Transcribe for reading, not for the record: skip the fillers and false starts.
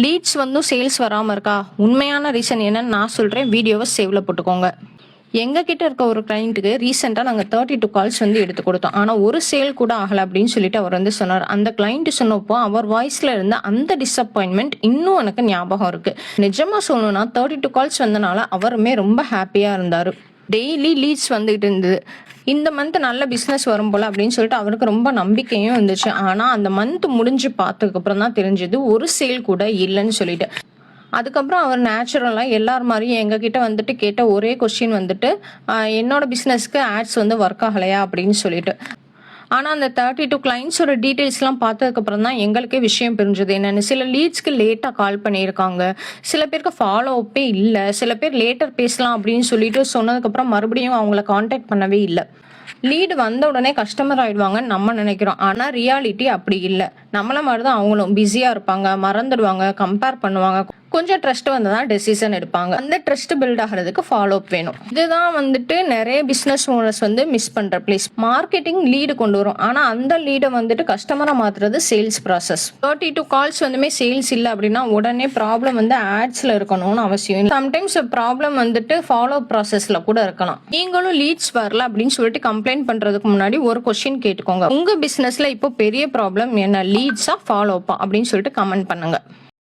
Leads வந்து sales வராமல் இருக்கா? உண்மையான ரீசன் என்னன்னு நான் சொல்கிறேன். வீடியோவை சேவ்ல போட்டுக்கோங்க. எங்ககிட்ட இருக்க ஒரு கிளைண்ட்டுக்கு ரீசெண்டாக நாங்கள் 32 கால்ஸ் வந்து எடுத்து கொடுத்தோம். ஆனால் ஒரு சேல் கூட ஆகலை அப்படின்னு சொல்லிட்டு அவர் வந்து சொன்னார். அந்த கிளைண்ட் சொன்னப்போ அவர் வாய்ஸில் இருந்த அந்த டிசப்பாயின்மெண்ட் இன்னும் எனக்கு ஞாபகம் இருக்குது. நிஜமாக சொல்லணும்னா 32 கால்ஸ் வந்தனால அவருமே ரொம்ப ஹாப்பியாக இருந்தார். டெய்லி லீட்ஸ் வந்துகிட்டு இருந்தது. இந்த மந்த் நல்ல பிஸ்னஸ் வரும் போல அப்படின்னு சொல்லிட்டு அவருக்கு ரொம்ப நம்பிக்கையும் இருந்துச்சு. ஆனால் அந்த மந்த் முடிஞ்சு பார்த்ததுக்கப்புறம் தான் தெரிஞ்சது ஒரு சேல் கூட இல்லைன்னு சொல்லிட்டு. அதுக்கப்புறம் அவர் நேச்சுரலாக எல்லார் மாதிரியும் எங்ககிட்ட வந்துட்டு கேட்ட ஒரே கொஸ்டின் வந்துட்டு என்னோட பிஸ்னஸ்க்கு ஆட்ஸ் வந்து ஒர்க் ஆகலையா அப்படின்னு சொல்லிட்டு. ஆனால் அந்த 32 கிளைண்ட்ஸோட டீட்டெயில்ஸ்லாம் பார்த்ததுக்கப்புறம் தான் எங்களுக்கே விஷயம் புரிஞ்சது. என்னென்னு சில லீட்ஸ்க்கு லேட்டாக கால் பண்ணியிருக்காங்க, சில பேருக்கு ஃபாலோ அப்பே இல்லை, சில பேர் லேட்டர் பேசலாம் அப்படின்னு சொல்லிட்டு சொன்னதுக்கப்புறம் மறுபடியும் அவங்கள காண்டாக்ட் பண்ணவே இல்லை. லீடு வந்த உடனே கஸ்டமர் ஆயிடுவாங்கன்னு நம்ம நினைக்கிறோம். ஆனால் ரியாலிட்டி அப்படி இல்லை. நம்மள மாதிரி தான் அவங்களும் பிஸியாக இருப்பாங்க, மறந்துடுவாங்க, கம்பேர் பண்ணுவாங்க. கொஞ்சம் ட்ரஸ்ட் வந்து தான் டெசிஷன் எடுப்பாங்க. அந்த ட்ரஸ்ட் பில்ட் ஆகிறதுக்கு ஃபாலோ அப் வேணும். இதுதான் வந்துட்டு நிறைய பிஸ்னஸ் ஓனர்ஸ் வந்து மிஸ் பண்ணுற பிளேஸ். மார்க்கெட்டிங் லீடு கொண்டு வரும், ஆனால் அந்த லீடை வந்துட்டு கஸ்டமராக மாற்றுறது சேல்ஸ் ப்ராசஸ். 32 கால்ஸ் வந்துமே சேல்ஸ் இல்லை அப்படின்னா உடனே ப்ராப்ளம் வந்து ஆட்ஸில் இருக்கணும்னு அவசியம் இல்லை. சம்டைம்ஸ் ப்ராப்ளம் வந்துட்டு ஃபாலோ ப்ராசஸில் கூட இருக்கலாம். நீங்களும் லீட்ஸ் வரல அப்படின்னு சொல்லிட்டு கம்ப்ளைண்ட் பண்ணுறதுக்கு முன்னாடி ஒரு கொஸ்டின் கேட்டுக்கோங்க. உங்கள் பிஸ்னஸில் இப்போ பெரிய ப்ராப்ளம் என்ன, லீட்ஸா ஃபாலோ அப்பா அப்படின்னு சொல்லிட்டு கமெண்ட் பண்ணுங்க.